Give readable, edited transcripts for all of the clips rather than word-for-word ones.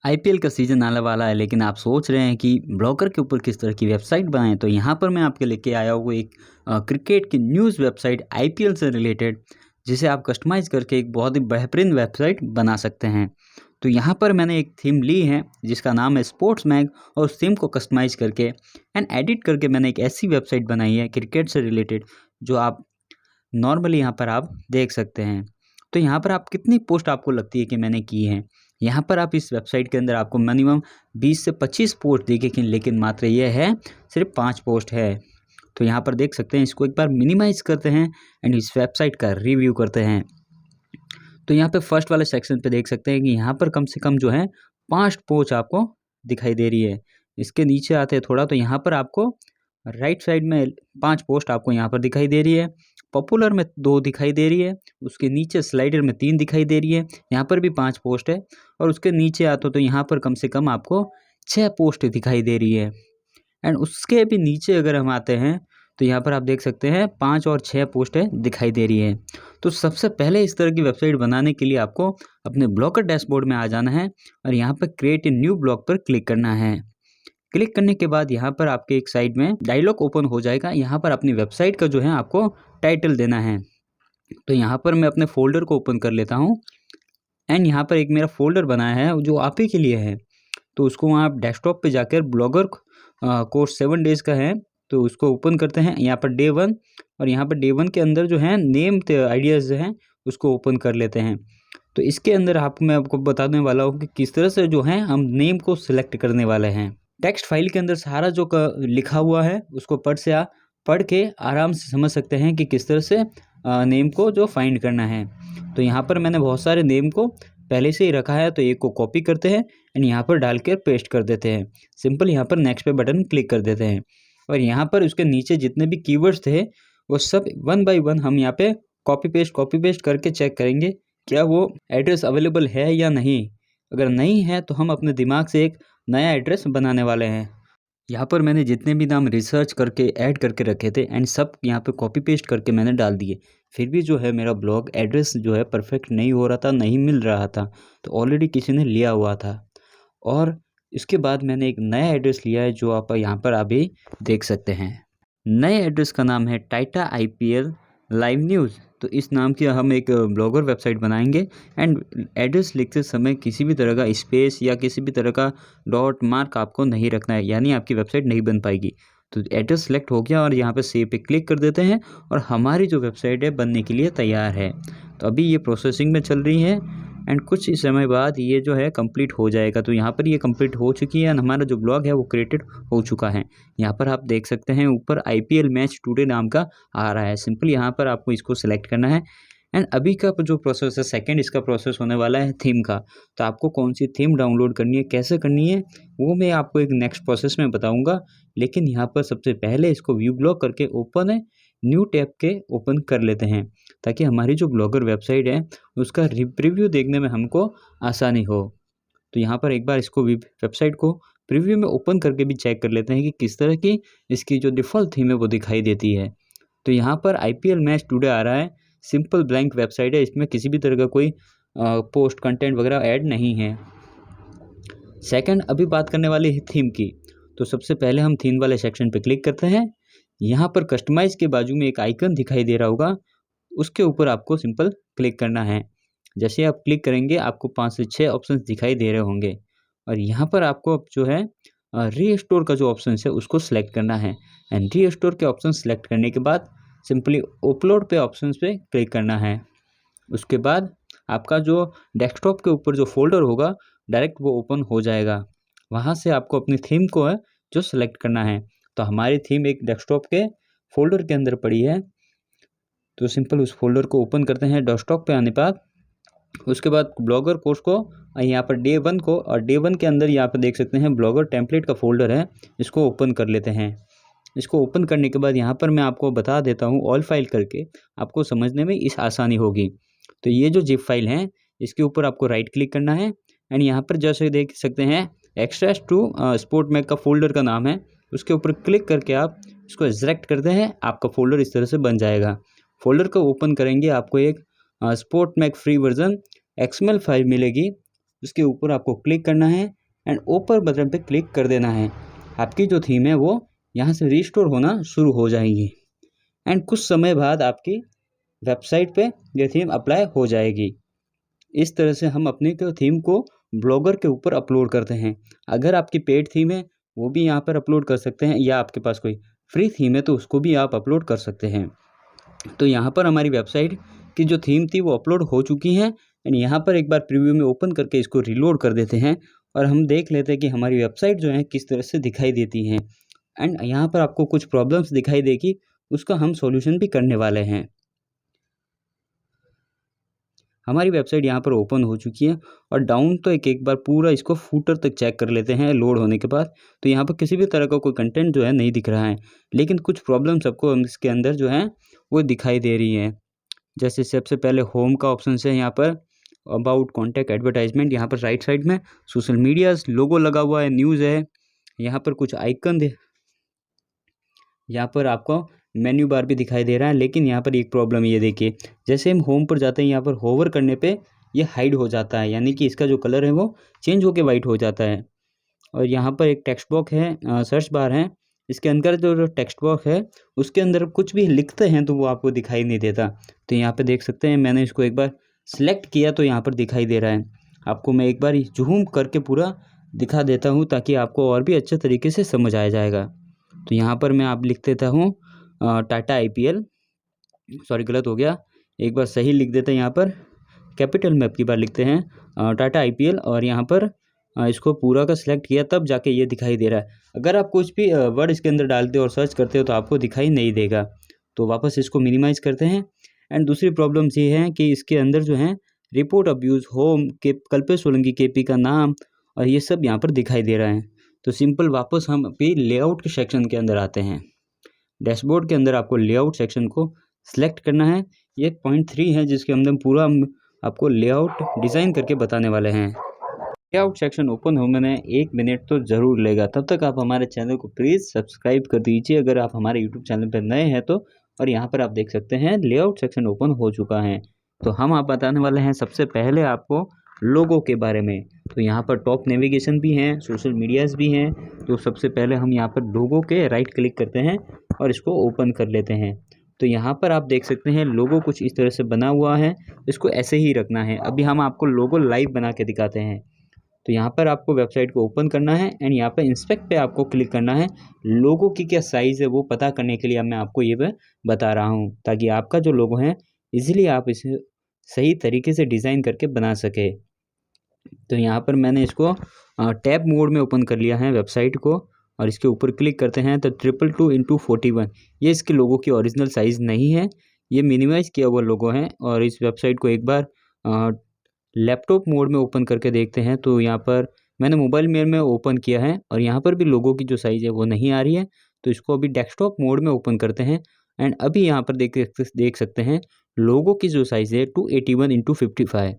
IPL का season आने वाला है, लेकिन आप सोच रहे हैं कि ब्लॉगर के ऊपर किस तरह की वेबसाइट बनाएं, तो यहाँ पर मैं आपके लेके आया हूँ एक क्रिकेट की न्यूज़ वेबसाइट आईपीएल से रिलेटेड, जिसे आप कस्टमाइज़ करके एक बहुत ही बेहतरीन वेबसाइट बना सकते हैं। तो यहाँ पर मैंने एक थीम ली है जिसका नाम है स्पोर्ट्स मैग, और उस थीम को कस्टमाइज़ करके एंड एडिट करके मैंने एक ऐसी वेबसाइट बनाई है क्रिकेट से रिलेटेड, जो आप नॉर्मली यहाँ पर आप देख सकते हैं। तो यहाँ पर आप कितनी पोस्ट आपको लगती है कि मैंने की हैं? यहाँ पर आप इस वेबसाइट के अंदर आपको मिनिमम 20 से 25 पोस्ट दिखेगी, लेकिन मात्र ये है सिर्फ़ 5 पोस्ट है। तो यहाँ पर देख सकते हैं, इसको एक बार मिनिमाइज़ करते हैं एंड इस वेबसाइट का रिव्यू करते हैं। तो यहाँ पे फर्स्ट वाले सेक्शन पे देख सकते हैं कि यहाँ पर कम से कम जो है 5 पोस्ट आपको दिखाई दे रही है। इसके नीचे आते हैं थोड़ा, तो यहाँ पर आपको राइट साइड में 5 पोस्ट आपको यहाँ पर दिखाई दे रही है। पॉपुलर में 2 दिखाई दे रही है, उसके नीचे स्लाइडर में 3 दिखाई दे रही है, यहाँ पर भी 5 पोस्ट है। और उसके नीचे आते हो तो यहाँ पर कम से कम आपको 6 पोस्ट दिखाई दे रही है। एंड उसके भी नीचे अगर हम आते हैं, तो यहाँ पर आप देख सकते हैं 5 और 6 पोस्टें दिखाई दे रही है। तो सबसे पहले इस तरह की वेबसाइट बनाने के लिए आपको अपने ब्लॉगर डैशबोर्ड में आ जाना है और यहाँ पर क्रिएट ए न्यू ब्लॉग पर क्लिक करना है। क्लिक करने के बाद यहाँ पर आपके एक साइड में डायलॉग ओपन हो जाएगा। यहाँ पर अपनी वेबसाइट का जो है आपको टाइटल देना है। तो यहाँ पर मैं अपने फ़ोल्डर को ओपन कर लेता हूँ एंड यहाँ पर एक मेरा फ़ोल्डर बनाया है जो आप ही के लिए है। तो उसको आप डेस्कटॉप पे जाकर ब्लॉगर कोर्स 7 डेज़ का है, तो उसको ओपन करते हैं। यहाँ पर डे 1 और यहाँ पर डे 1 के अंदर जो है नेम आइडियाज़ जो हैं उसको ओपन कर लेते हैं। तो इसके अंदर मैं आपको बताने वाला हूँ कि किस तरह से जो है हम नेम को सिलेक्ट करने वाले हैं। टेक्स्ट फाइल के अंदर सारा जो लिखा हुआ है उसको पढ़ के आराम से समझ सकते हैं कि किस तरह से नेम को जो फाइंड करना है। तो यहाँ पर मैंने बहुत सारे नेम को पहले से ही रखा है, तो एक को कॉपी करते हैं एंड यहाँ पर डाल कर पेस्ट कर देते हैं। सिंपल यहाँ पर नेक्स्ट पे बटन क्लिक कर देते हैं और यहाँ पर उसके नीचे जितने भी कीवर्ड्स थे वो सब 1 बाय 1 हम यहाँ पे कॉपी पेस्ट करके चेक करेंगे क्या वो एड्रेस अवेलेबल है या नहीं। अगर नहीं है तो हम अपने दिमाग से एक नया एड्रेस बनाने वाले हैं। यहाँ पर मैंने जितने भी नाम रिसर्च करके ऐड करके रखे थे एंड सब यहाँ पे कॉपी पेस्ट करके मैंने डाल दिए। फिर भी जो है मेरा ब्लॉग एड्रेस जो है परफेक्ट नहीं हो रहा था, नहीं मिल रहा था, तो ऑलरेडी किसी ने लिया हुआ था। और इसके बाद मैंने एक नया एड्रेस लिया है जो आप यहाँ पर अभी देख सकते हैं। नए एड्रेस का नाम है टाइटा आईपीएल लाइव न्यूज़। तो इस नाम की हम एक ब्लॉगर वेबसाइट बनाएंगे एंड एड्रेस लिखते समय किसी भी तरह का स्पेस या किसी भी तरह का डॉट मार्क आपको नहीं रखना है, यानी आपकी वेबसाइट नहीं बन पाएगी। तो एड्रेस सेलेक्ट हो गया और यहाँ पे सेव पे क्लिक कर देते हैं और हमारी जो वेबसाइट है बनने के लिए तैयार है। तो अभी ये प्रोसेसिंग में चल रही है एंड कुछ ही समय बाद ये जो है कंप्लीट हो जाएगा। तो यहाँ पर ये कंप्लीट हो चुकी है एंड हमारा जो ब्लॉग है वो क्रिएटेड हो चुका है। यहाँ पर आप देख सकते हैं ऊपर आईपीएल मैच टुडे नाम का आ रहा है। सिंपल यहाँ पर आपको इसको सिलेक्ट करना है एंड अभी का जो प्रोसेस है सेकंड इसका प्रोसेस होने वाला है थीम का। तो आपको कौन सी थीम डाउनलोड करनी है, कैसे करनी है, वो मैं आपको एक नेक्स्ट प्रोसेस में बताऊँगा। लेकिन यहाँ पर सबसे पहले इसको व्यू ब्लॉग करके ओपन है न्यू टैब के ओपन कर लेते हैं, ताकि हमारी जो ब्लॉगर वेबसाइट है उसका प्रीव्यू देखने में हमको आसानी हो। तो यहाँ पर एक बार इसको वेबसाइट को प्रीव्यू में ओपन करके भी चेक कर लेते हैं कि किस तरह की इसकी जो डिफ़ॉल्ट थीम है वो दिखाई देती है। तो यहाँ पर आईपीएल मैच टुडे आ रहा है। सिंपल ब्लैंक वेबसाइट है, इसमें किसी भी तरह का कोई पोस्ट कंटेंट वगैरह ऐड नहीं है। सेकंड अभी बात करने वाले हैं थीम की। तो सबसे पहले हम थीम वाले सेक्शन पे क्लिक करते हैं। यहाँ पर कस्टमाइज़ के बाजू में एक आइकन दिखाई दे रहा होगा, उसके ऊपर आपको सिंपल क्लिक करना है। जैसे आप क्लिक करेंगे आपको 5 से 6 ऑप्शंस दिखाई दे रहे होंगे और यहाँ पर आपको अब जो है रीस्टोर का जो ऑप्शन है उसको सिलेक्ट करना है एंड रीस्टोर के ऑप्शन सेलेक्ट करने के बाद सिंपली अपलोड पे ऑप्शंस पे क्लिक करना है। उसके बाद आपका जो डेस्कटॉप के ऊपर जो फ़ोल्डर होगा डायरेक्ट वो ओपन हो जाएगा। वहाँ से आपको अपनी थीम को है जो सेलेक्ट करना है। तो हमारी थीम एक डेस्कटॉप के फ़ोल्डर के अंदर पड़ी है, तो सिंपल उस फ़ोल्डर को ओपन करते हैं। डेस्कटॉप पे आने बाद उसके बाद ब्लॉगर कोर्स को यहाँ पर डे 1 को, और डे 1 के अंदर यहाँ पर देख सकते हैं ब्लॉगर टेम्पलेट का फ़ोल्डर है, इसको ओपन कर लेते हैं। इसको ओपन करने के बाद यहाँ पर मैं आपको बता देता हूँ ऑल फाइल करके, आपको समझने में इस आसानी होगी। तो ये जो जिप फाइल है इसके ऊपर आपको राइट क्लिक करना है एंड यहाँ पर जैसे देख सकते हैं एक्सट्रैक्ट टू स्पोर्ट मैग का फ़ोल्डर का नाम है, उसके ऊपर क्लिक करके आप इसको सेलेक्ट करते हैं, आपका फ़ोल्डर इस तरह से बन जाएगा। फ़ोल्डर को ओपन करेंगे आपको एक sport mag free version XML file मिलेगी, उसके ऊपर आपको क्लिक करना है एंड ओपन बटन पे क्लिक कर देना है। आपकी जो थीम है वो यहाँ से रिस्टोर होना शुरू हो जाएगी एंड कुछ समय बाद आपकी वेबसाइट पे ये थीम अप्लाई हो जाएगी। इस तरह से हम अपनी थीम को ब्लॉगर के ऊपर अपलोड करते हैं। अगर आपकी पेड थीम है वो भी यहाँ पर अपलोड कर सकते हैं, या आपके पास कोई फ्री थीम है तो उसको भी आप अपलोड कर सकते हैं। तो यहाँ पर हमारी वेबसाइट की जो थीम थी वो अपलोड हो चुकी है एंड यहाँ पर एक बार प्रीव्यू में ओपन करके इसको रीलोड कर देते हैं और हम देख लेते हैं कि हमारी वेबसाइट जो है किस तरह से दिखाई देती है। एंड यहाँ पर आपको कुछ प्रॉब्लम्स दिखाई देगी, उसका हम सॉल्यूशन भी करने वाले हैं। हमारी वेबसाइट यहाँ पर ओपन हो चुकी है और डाउन तो एक बार पूरा इसको फूटर तक चेक कर लेते हैं लोड होने के बाद। तो यहाँ पर किसी भी तरह का कोई कंटेंट जो है नहीं दिख रहा है, लेकिन कुछ प्रॉब्लम सबको इसके अंदर जो है वो दिखाई दे रही है। जैसे सबसे पहले होम का ऑप्शन है, यहाँ पर अबाउट, कॉन्टैक्ट, एडवर्टाइजमेंट, यहाँ पर राइट साइड में सोशल मीडियाज लोगो लगा हुआ है, न्यूज़ है, यहाँ पर कुछ आइकन यहाँ पर आपको मेन्यू बार भी दिखाई दे रहा है। लेकिन यहाँ पर एक प्रॉब्लम ये देखिए, जैसे हम होम पर जाते हैं यहाँ पर होवर करने पे ये हाइड हो जाता है, यानी कि इसका जो कलर है वो चेंज होके वाइट हो जाता है। और यहाँ पर एक टेक्स्ट बॉक्स है, सर्च बार है, इसके अंदर जो टेक्स्ट बॉक्स है उसके अंदर कुछ भी लिखते हैं तो वो आपको दिखाई नहीं देता। तो यहाँ पर देख सकते हैं मैंने इसको एक बार सिलेक्ट किया तो यहाँ पर दिखाई दे रहा है। आपको मैं एक बार जूम करके पूरा दिखा देता हूँ ताकि आपको और भी अच्छे तरीके से समझ आ जाएगा। तो यहाँ पर मैं आप लिख देता हूँ टाटा IPL, सॉरी गलत हो गया, एक बार सही लिख देते हैं। यहाँ पर कैपिटल में अब की बार लिखते हैं टाटा IPL और यहाँ पर इसको पूरा का सिलेक्ट किया तब जाके ये दिखाई दे रहा है। अगर आप कुछ भी वर्ड इसके अंदर डालते हो और सर्च करते हो तो आपको दिखाई नहीं देगा। तो वापस इसको मिनिमाइज़ करते हैं। एंड दूसरी प्रॉब्लम्स ये है कि इसके अंदर जो है रिपोर्ट अब्यूज़, होम के कल्पेश सोलंकी KP का नाम और ये सब यहाँ पर दिखाई दे रहा है। तो सिंपल वापस हम अभी लेआउट के सेक्शन के अंदर आते हैं। डैशबोर्ड के अंदर आपको लेआउट सेक्शन को सिलेक्ट करना है। ये पॉइंट 3 है जिसके अंदर पूरा हम आपको लेआउट डिज़ाइन करके बताने वाले हैं। लेआउट सेक्शन ओपन होने में 1 मिनट तो ज़रूर लेगा, तब तक आप हमारे चैनल को प्लीज़ सब्सक्राइब कर दीजिए अगर आप हमारे यूट्यूब चैनल पर नए हैं तो। और यहाँ पर आप देख सकते हैं लेआउट सेक्शन ओपन हो चुका है। तो हम आप बताने वाले हैं सबसे पहले आपको लोगो के बारे में। तो यहाँ पर टॉप नेविगेशन भी हैं, सोशल मीडियाज़ भी हैं। तो सबसे पहले हम यहाँ पर लोगो के राइट क्लिक करते हैं और इसको ओपन कर लेते हैं। तो यहाँ पर आप देख सकते हैं लोगो कुछ इस तरह से बना हुआ है, इसको ऐसे ही रखना है। अभी हम आपको लोगो लाइव बना के दिखाते हैं। तो यहाँ पर आपको वेबसाइट को ओपन करना है एंड यहाँ पर इंस्पेक्ट पे आपको क्लिक करना है। लोगो की क्या साइज़ है वो पता करने के लिए मैं आपको ये बता रहा हूँ, ताकि आपका जो लोगो है ईज़िली आप इसे सही तरीके से डिज़ाइन करके बना सके। तो यहाँ पर मैंने इसको टैब मोड में ओपन कर लिया है वेबसाइट को और इसके ऊपर क्लिक करते हैं तो 222x41 ये इसके लोगो की ओरिजिनल साइज़ नहीं है, ये मिनिमाइज़ किया हुआ लोगो है। और इस वेबसाइट को एक बार लैपटॉप मोड में ओपन करके देखते हैं। तो यहाँ पर मैंने मोबाइल में ओपन किया है और यहाँ पर भी लोगों की जो साइज़ है वो नहीं आ रही है। तो इसको अभी डेस्कटॉप मोड में ओपन करते हैं एंड अभी यहाँ पर देख सकते हैं लोगों की जो साइज़ है 281x55।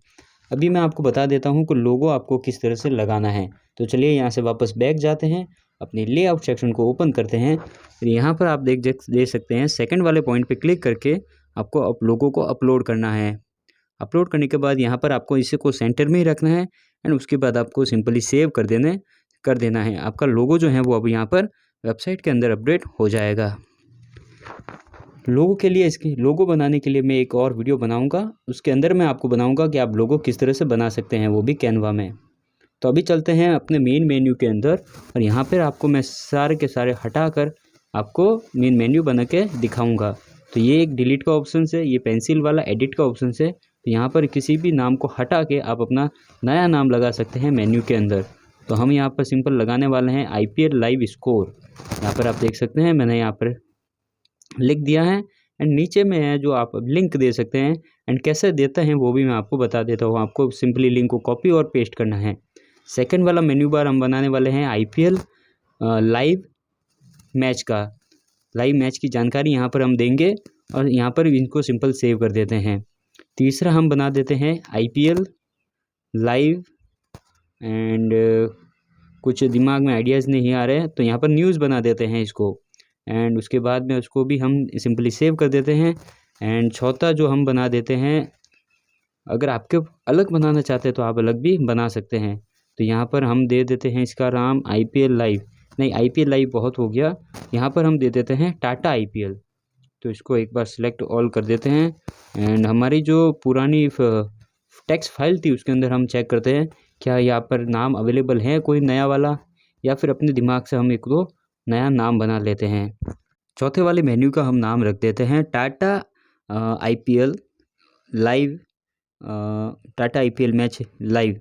अभी मैं आपको बता देता हूँ कि लोगो आपको किस तरह से लगाना है। तो चलिए यहाँ से वापस बैक जाते हैं, अपने लेआउट सेक्शन को ओपन करते हैं। यहाँ पर आप देख सकते हैं सेकंड वाले पॉइंट पे क्लिक करके आपको लोगो को अपलोड करना है। अपलोड करने के बाद यहाँ पर आपको इसे को सेंटर में ही रखना है एंड उसके बाद आपको सिंपली सेव कर देना है। आपका लोगो जो है वो अब यहाँ पर वेबसाइट के अंदर अपडेट हो जाएगा। लोगो के लिए, इसके लोगो बनाने के लिए मैं एक और वीडियो बनाऊंगा, उसके अंदर मैं आपको बनाऊंगा कि आप लोगो किस तरह से बना सकते हैं, वो भी कैनवा में। तो अभी चलते हैं अपने मेन मेन्यू के अंदर और यहाँ पर आपको मैं सारे के सारे हटा कर आपको मेन मेन्यू बना के दिखाऊँगा। तो ये एक डिलीट का ऑप्शन है, ये पेंसिल वाला एडिट का ऑप्शन है। तो यहाँ पर किसी भी नाम को हटा के आप अपना नया नाम लगा सकते हैं मेन्यू के अंदर। तो हम यहाँ पर सिंपल लगाने वाले हैं IPL लाइव स्कोर। यहाँ पर आप देख सकते हैं मैंने यहाँ पर लिख दिया है एंड नीचे में है जो आप लिंक दे सकते हैं एंड कैसे देते हैं वो भी मैं आपको बता देता हूँ। आपको सिंपली लिंक को कॉपी और पेस्ट करना है। सेकंड वाला मेन्यू बार हम बनाने वाले हैं IPL लाइव मैच का, लाइव मैच की जानकारी यहाँ पर हम देंगे और यहाँ पर इनको सिंपल सेव कर देते हैं। तीसरा हम बना देते हैं IPL लाइव एंड कुछ दिमाग में आइडियाज़ नहीं आ रहे हैं तो यहाँ पर न्यूज़ बना देते हैं इसको एंड उसके बाद में उसको भी हम सिंपली सेव कर देते हैं। एंड चौथा जो हम बना देते हैं, अगर आपके अलग बनाना चाहते हैं तो आप अलग भी बना सकते हैं। तो यहाँ पर हम दे देते हैं इसका नाम IPL लाइव, नहीं IPL लाइव बहुत हो गया, यहाँ पर हम दे देते हैं टाटा IPL। तो इसको एक बार सिलेक्ट ऑल कर देते हैं एंड हमारी जो पुरानी टेक्स्ट फाइल थी उसके अंदर हम चेक करते हैं क्या यहाँ पर नाम अवेलेबल है कोई नया वाला, या फिर अपने दिमाग से हम एक दो नया नाम बना लेते हैं। चौथे वाले मेन्यू का हम नाम रख देते हैं Tata IPL live, Tata IPL match live,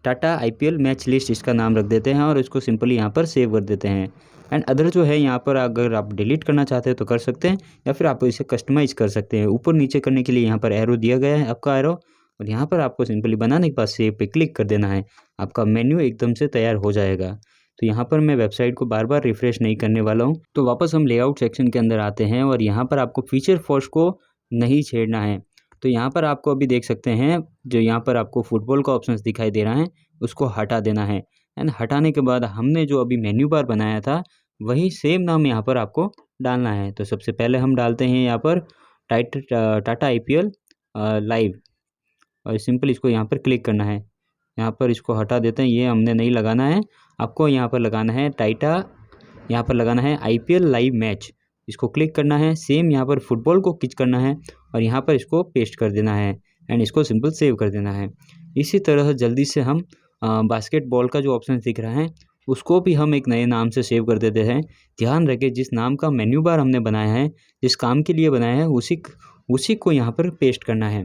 Tata IPL match list इसका नाम रख देते हैं और इसको सिंपली यहाँ पर सेव कर देते हैं। एंड अदर जो है यहाँ पर अगर आप डिलीट करना चाहते हैं तो कर सकते हैं, या फिर आप इसे कस्टमाइज़ कर सकते हैं। ऊपर नीचे करने के लिए यहाँ पर एरो दिया गया है आपका एरो, और यहाँ पर आपको सिंपली बनाने के बाद सेव पे क्लिक कर देना है, आपका मेन्यू एकदम से तैयार हो जाएगा। तो यहाँ पर मैं वेबसाइट को बार बार रिफ़्रेश नहीं करने वाला हूँ। तो वापस हम लेआउट सेक्शन के अंदर आते हैं और यहाँ पर आपको फीचर फर्स्ट को नहीं छेड़ना है। तो यहाँ पर आपको अभी देख सकते हैं जो यहाँ पर आपको फुटबॉल का ऑप्शन दिखाई दे रहा है उसको हटा देना है। एंड हटाने के बाद हमने जो अभी मेन्यू बार बनाया था वही सेम नाम यहाँ पर आपको डालना है। तो सबसे पहले हम डालते हैं यहाँ पर टाटा IPL लाइव, और सिंपल इसको यहाँ पर क्लिक करना है। यहाँ पर इसको हटा देते हैं, ये हमने नहीं लगाना है, आपको यहाँ पर लगाना है यहाँ पर लगाना है IPL लाइव मैच, इसको क्लिक करना है। सेम यहाँ पर फुटबॉल को क्लिक करना है और यहाँ पर इसको पेस्ट कर देना है एंड इसको सिंपल सेव कर देना है। इसी तरह जल्दी से हम बास्केटबॉल का जो ऑप्शन दिख रहा है उसको भी हम एक नए नाम से सेव कर देते हैं। ध्यान रखें जिस नाम का मेन्यू बार हमने बनाया है, जिस काम के लिए बनाया है, उसी को यहाँ पर पेस्ट करना है।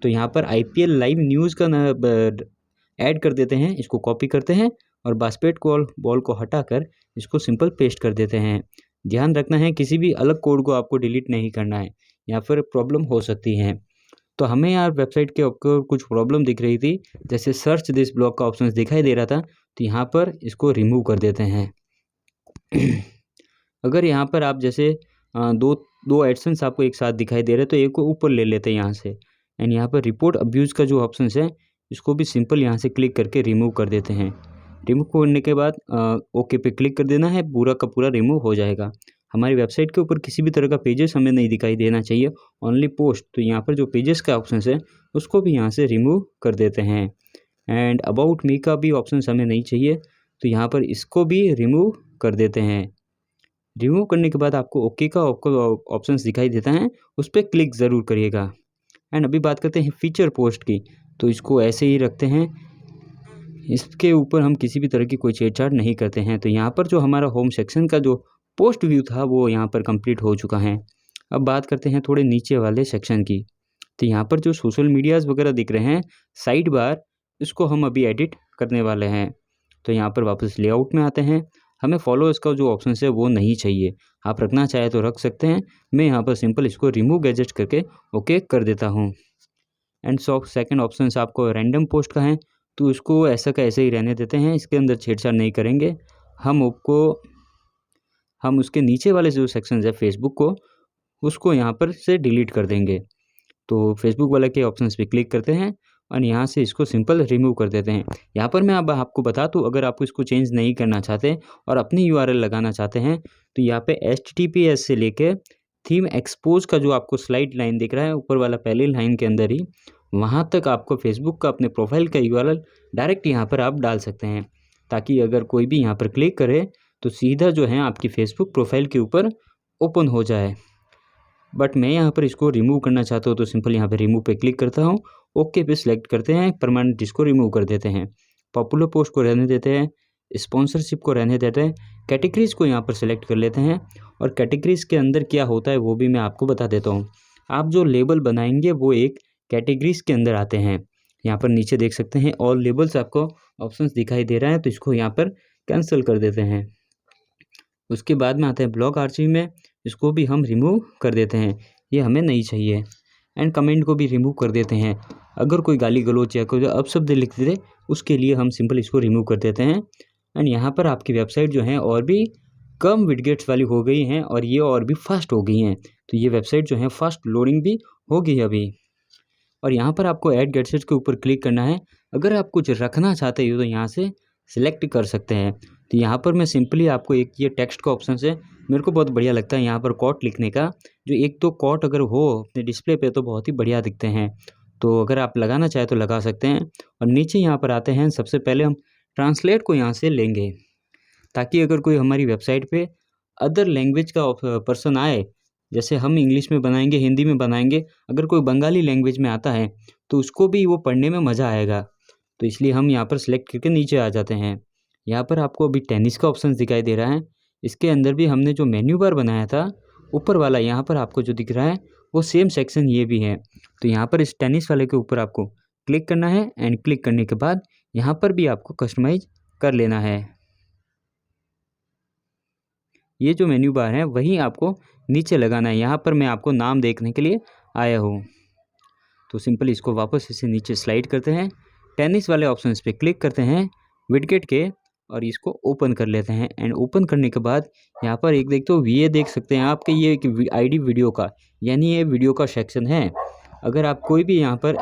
तो यहाँ पर IPL लाइव न्यूज़ का ऐड कर देते हैं, इसको कॉपी करते हैं और बास्केटबॉल को हटाकर इसको सिंपल पेस्ट कर देते हैं। ध्यान रखना है किसी भी अलग कोड को आपको डिलीट नहीं करना है, या फिर प्रॉब्लम हो सकती है। तो हमें यार वेबसाइट के ऊपर कुछ प्रॉब्लम दिख रही थी, जैसे सर्च दिस ब्लॉक का ऑप्शन दिखाई दे रहा था, तो यहाँ पर इसको रिमूव कर देते हैं। अगर यहाँ पर आप जैसे दो एडसेंस आपको एक साथ दिखाई दे रहे हैं तो एक को ऊपर ले लेते हैं यहाँ से, एंड यहाँ पर रिपोर्ट अब्यूज़ का जो ऑप्शन है इसको भी सिंपल यहाँ से क्लिक करके रिमूव कर देते हैं। रिमूव करने के बाद ओके पे क्लिक कर देना है, पूरा का पूरा रिमूव हो जाएगा। हमारी वेबसाइट के ऊपर किसी भी तरह का पेजेस हमें नहीं दिखाई देना चाहिए, ओनली पोस्ट। तो यहाँ पर जो पेजेस का ऑप्शन है उसको भी यहाँ से रिमूव कर देते हैं। एंड अबाउट मी का भी ऑप्शन हमें नहीं चाहिए, तो यहाँ पर इसको भी रिमूव कर देते हैं। रिमूव करने के बाद आपको ओके का ऑप्शन दिखाई देता है, उस पर क्लिक ज़रूर करिएगा। एंड अभी बात करते हैं फीचर पोस्ट की, तो इसको ऐसे ही रखते हैं, इसके ऊपर हम किसी भी तरह की कोई छेड़छाड़ नहीं करते हैं। तो यहाँ पर जो हमारा होम सेक्शन का जो पोस्ट व्यू था वो यहाँ पर कंप्लीट हो चुका है। अब बात करते हैं थोड़े नीचे वाले सेक्शन की। तो यहाँ पर जो सोशल मीडियाज़ वगैरह दिख रहे हैं साइड बार, इसको हम अभी एडिट करने वाले हैं। तो यहाँ पर वापस लेआउट में आते हैं। हमें फॉलोअर्स का जो ऑप्शन है वो नहीं चाहिए, आप रखना चाहे तो रख सकते हैं। मैं यहाँ पर सिंपल इसको रिमूव गैजेट करके ओके कर देता हूँ। एंड सेकंड ऑप्शन आपको रैंडम पोस्ट का है, तो उसको ऐसा का ऐसे ही रहने देते हैं, इसके अंदर छेड़छाड़ नहीं करेंगे। हम उसके नीचे वाले जो सेक्शन है फेसबुक को, उसको यहाँ पर से डिलीट कर देंगे। तो फेसबुक वाले के ऑप्शंस पे क्लिक करते हैं और यहाँ से इसको सिंपल रिमूव कर देते हैं। यहाँ पर मैं अब आपको बता दूँ, अगर आप इसको चेंज नहीं करना चाहते और अपनी URL लगाना चाहते हैं तो यहाँ पे HTTPS से लेके थीम एक्सपोज का जो आपको स्लाइड लाइन दिख रहा है ऊपर वाला पहली लाइन के अंदर ही, वहाँ तक आपको फेसबुक का अपने प्रोफाइल का URL डायरेक्ट यहाँ पर आप डाल सकते हैं, ताकि अगर कोई भी यहाँ पर क्लिक करे तो सीधा जो है आपकी फेसबुक प्रोफाइल के ऊपर ओपन हो जाए। बट मैं यहाँ पर इसको रिमूव करना चाहता हूँ, तो सिंपल यहाँ पे रिमूव पे क्लिक करता हूँ, ओके पे सिलेक्ट करते हैं, परमानेंट इसको रिमूव कर देते हैं। पॉपुलर पोस्ट को रहने देते हैं, स्पॉन्सरशिप को रहने देते हैं, कैटेगरीज़ को यहाँ पर सिलेक्ट कर लेते हैं। और कैटेगरीज़ के अंदर क्या होता है वो भी मैं आपको बता देता हूँ। आप जो लेबल बनाएंगे वो एक कैटेगरीज़ के अंदर आते हैं। यहाँ पर नीचे देख सकते हैं ऑल लेबल्स आपको ऑप्शंस दिखाई दे रहा है, तो इसको यहाँ पर कैंसिल कर देते हैं। उसके बाद में आते हैं ब्लॉक आर्चिव में, इसको भी हम रिमूव कर देते हैं, ये हमें नहीं चाहिए। एंड कमेंट को भी रिमूव कर देते हैं, अगर कोई गाली गलौच या कोई अपशब्द लिख दे उसके लिए हम सिंपल इसको रिमूव कर देते हैं। एंड यहाँ पर आपकी वेबसाइट जो है और भी कम विडगेट्स वाली हो गई हैं और ये और भी फास्ट हो गई हैं। तो ये वेबसाइट जो है फास्ट लोडिंग भी होगी अभी। और यहाँ पर आपको ऐड गैजेट्स के ऊपर क्लिक करना है। अगर आप कुछ रखना चाहते हो तो यहाँ से सिलेक्ट कर सकते हैं। तो यहाँ पर मैं सिंपली आपको एक ये टेक्स्ट का ऑप्शन है, मेरे को बहुत बढ़िया लगता है यहाँ पर कोट लिखने का, जो एक तो कोट अगर हो अपने डिस्प्ले पे तो बहुत ही बढ़िया दिखते हैं। तो अगर आप लगाना चाहें तो लगा सकते हैं। और नीचे यहाँ पर आते हैं, सबसे पहले हम ट्रांसलेट को यहाँ से लेंगे, ताकि अगर कोई हमारी वेबसाइट पे अदर लैंग्वेज का पर्सन आए, जैसे हम इंग्लिश में बनाएंगे, हिंदी में बनाएंगे, अगर कोई बंगाली लैंग्वेज में आता है तो उसको भी वो पढ़ने में मज़ा आएगा। तो इसलिए हम यहाँ पर सिलेक्ट करके नीचे आ जाते हैं। यहाँ पर आपको अभी टेनिस का ऑप्शन दिखाई दे रहा है। इसके अंदर भी हमने जो मेन्यू बार बनाया था ऊपर वाला, यहाँ पर आपको जो दिख रहा है वो सेम सेक्शन ये भी है। तो यहाँ पर इस टेनिस वाले के ऊपर आपको क्लिक करना है एंड क्लिक करने के बाद यहाँ पर भी आपको कस्टमाइज कर लेना है। ये जो मेन्यू बार है वही आपको नीचे लगाना है। यहाँ पर मैं आपको नाम देखने के लिए आया हूँ, तो सिंपल इसको वापस इसे नीचे स्लाइड करते हैं, टेनिस वाले ऑप्शन पे क्लिक करते हैं विडगेट के, और इसको ओपन कर लेते हैं। एंड ओपन करने के बाद यहाँ पर एक देखते हो, ये देख सकते हैं आपके ये एक आईडी वीडियो का, यानी ये वीडियो का सेक्शन है। अगर आप कोई भी यहाँ पर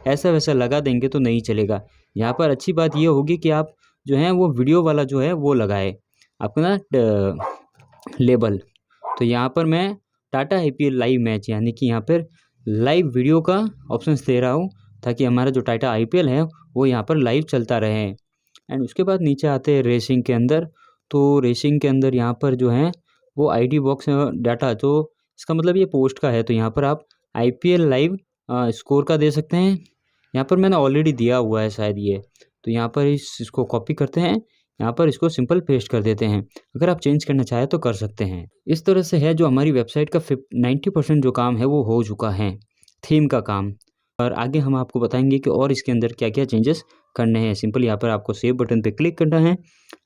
ऐसा वैसा लगा देंगे तो नहीं चलेगा। यहाँ पर अच्छी बात ये होगी कि आप जो है वो वीडियो वाला जो है वो लगाए आपको ना लेबल। तो यहाँ पर मैं टाटा आईपीएल लाइव मैच, यानी कि यहाँ पर लाइव वीडियो का ऑप्शंस दे रहा हूँ, ताकि हमारा जो टाटा आईपीएल है वो यहाँ पर लाइव चलता रहे। एंड उसके बाद नीचे आते हैं रेसिंग के अंदर। तो रेसिंग के अंदर यहाँ पर जो है वो आईडी बॉक्स डाटा, तो इसका मतलब ये पोस्ट का है, तो यहाँ पर आप आईपीएल लाइव स्कोर का दे सकते हैं। यहाँ पर मैंने ऑलरेडी दिया हुआ है शायद ये, तो यहाँ पर इसको कॉपी करते हैं, यहाँ पर इसको सिंपल पेस्ट कर देते हैं। अगर आप चेंज करना चाहें तो कर सकते हैं। इस तरह से है जो हमारी वेबसाइट का 90% जो काम है वो हो चुका है, थीम का काम। और आगे हम आपको बताएंगे कि और इसके अंदर क्या क्या चेंजेस करने हैं। सिंपल यहाँ पर आपको सेव बटन पे क्लिक करना है।